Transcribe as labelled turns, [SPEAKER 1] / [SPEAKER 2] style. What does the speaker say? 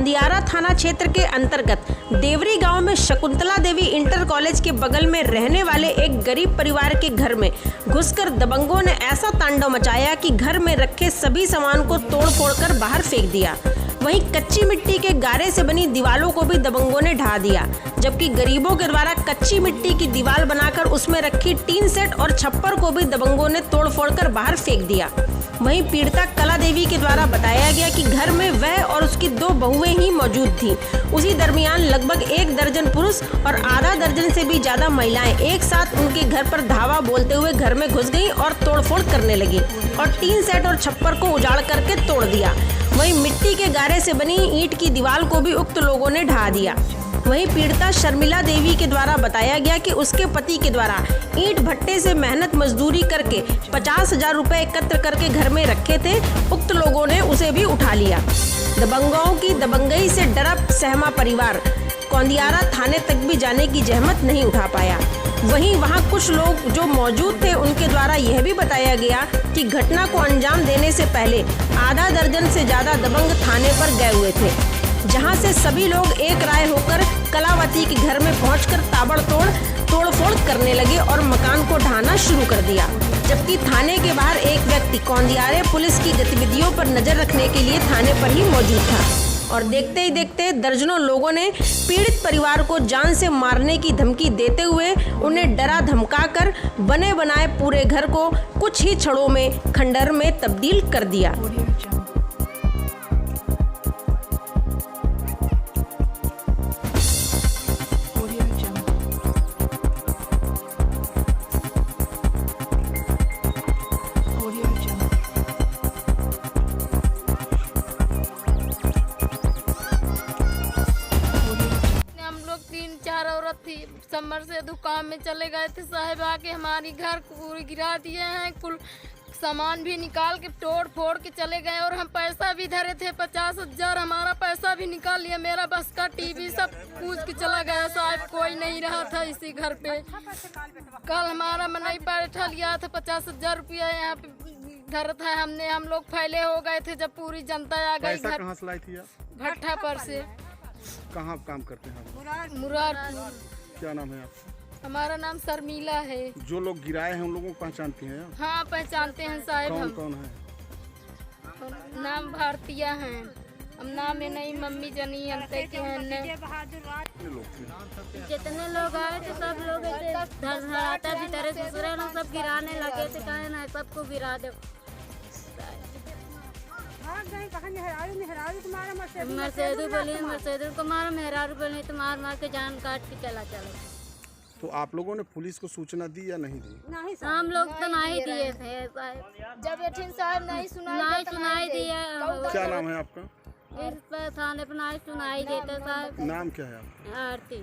[SPEAKER 1] कौंदियारा थाना क्षेत्र के अंतर्गत देवरी गांव में शकुंतला देवी इंटर कॉलेज के बगल में रहने वाले एक गरीब परिवार के घर में घुसकर दबंगों ने ऐसा तांडव मचाया कि घर में रखे सभी सामान को तोड़ फोड़ कर बाहर फेंक दिया। वहीं कच्ची मिट्टी के गारे से बनी दीवारों को भी दबंगों ने ढा दिया, जबकि गरीबों के द्वारा कच्ची मिट्टी की दीवार बनाकर उसमें रखी टीन सेट और छप्पर को भी दबंगों ने तोड़ फोड़ कर बाहर फेंक दिया। वहीं पीड़िता कला देवी के द्वारा बताया गया कि घर में वह और उसकी 2 बहुएं ही मौजूद थीं। उसी दरमियान लगभग 1 दर्जन पुरुष और आधा दर्जन से भी ज्यादा महिलाएं एक साथ उनके घर पर धावा बोलते हुए घर में घुस गईं और तोड़फोड़ करने लगी और टीन सेट और छप्पर को उजाड़ करके तोड़ दिया। वहीं मिट्टी के गारे से बनी ईंट की दीवार को भी उक्त लोगों ने ढा दिया। वहीं पीड़िता शर्मिला देवी के द्वारा बताया गया कि उसके पति के द्वारा ईंट भट्टे से मेहनत मजदूरी करके 50,000 रुपए एकत्र करके घर में रखे थे। उक्त लोगों ने उसे भी उठा लिया। दबंगों की दबंगई से डरा सहमा परिवार कौंदियारा थाने तक भी जाने की जहमत नहीं उठा पाया। वहीं वहां कुछ लोग जो मौजूद थे उनके द्वारा यह भी बताया गया कि घटना को अंजाम देने से पहले आधा दर्जन से ज्यादा दबंग थाने पर गए हुए थे, जहां से सभी लोग एक राय होकर कलावती के घर में पहुंचकर ताबड़तोड़ तोड़फोड़ करने लगे और मकान को ढाना शुरू कर दिया। जबकि थाने के बाहर एक व्यक्ति कौंदियारे पुलिस की गतिविधियों पर नजर रखने के लिए थाने पर ही मौजूद था और देखते ही देखते दर्जनों लोगों ने पीड़ित परिवार को जान से मारने की धमकी देते हुए उन्हें डरा धमकाकर बने बनाए पूरे घर को कुछ ही क्षणों में खंडहर में तब्दील कर दिया।
[SPEAKER 2] औरत थी, समर से दुकान में चले गए थे, साहब आके हमारी घर पूरी गिरा दिए हैं, कुल सामान भी निकाल के तोड़ फोड़ के चले गए और हम पैसा भी धरे थे 50,000, हमारा पैसा भी निकाल लिया, मेरा बस का टीवी सब पूछ के चला गया। साहब कोई नहीं रहा था इसी घर पे। कल हमारा मनई बैठा लिया था 50,000 रुपया यहाँ पे धर था हमने, हम लोग फैले हो गए थे जब पूरी जनता आ गई।
[SPEAKER 3] कहाँ से लाई थी आप?
[SPEAKER 2] भट्ठा पर से।
[SPEAKER 3] कहाँ काम करते हैं?
[SPEAKER 2] मुरादपुर।
[SPEAKER 3] क्या नाम है आपका?
[SPEAKER 2] हमारा नाम शर्मिला है।
[SPEAKER 3] जो लोग गिराए हैं उन लोगों को पहचानती हैं?
[SPEAKER 2] हाँ पहचानते हैं साहब।
[SPEAKER 3] कौन
[SPEAKER 2] हम
[SPEAKER 3] कौन है?
[SPEAKER 2] नाम भारतीय हैं, हम नाम में नहीं, मम्मी जनी अंते के हैं।
[SPEAKER 4] जितने लोग आए थे सब लोग धड़धड़ाता भी तरह दूसरे लोग सब गिराने लगे थे, कहे ना सबको गिरा दो। मर्सेदू बोली, मर्सेदू को मारो, मेहरारू बोली तो मार मार के जान काट के चला चलो।
[SPEAKER 3] तो आप लोगों ने पुलिस को सूचना दी या नहीं दी?
[SPEAKER 4] नहीं, हम लोग तो नहीं दिए थे,
[SPEAKER 2] जब यतीम साहब नहीं
[SPEAKER 4] सुनाई दिया।
[SPEAKER 3] क्या नाम है आपका?
[SPEAKER 4] इस पर थाने पर नहीं सुनाई देता साहब।
[SPEAKER 3] नाम क्या है आपका?
[SPEAKER 4] आरती।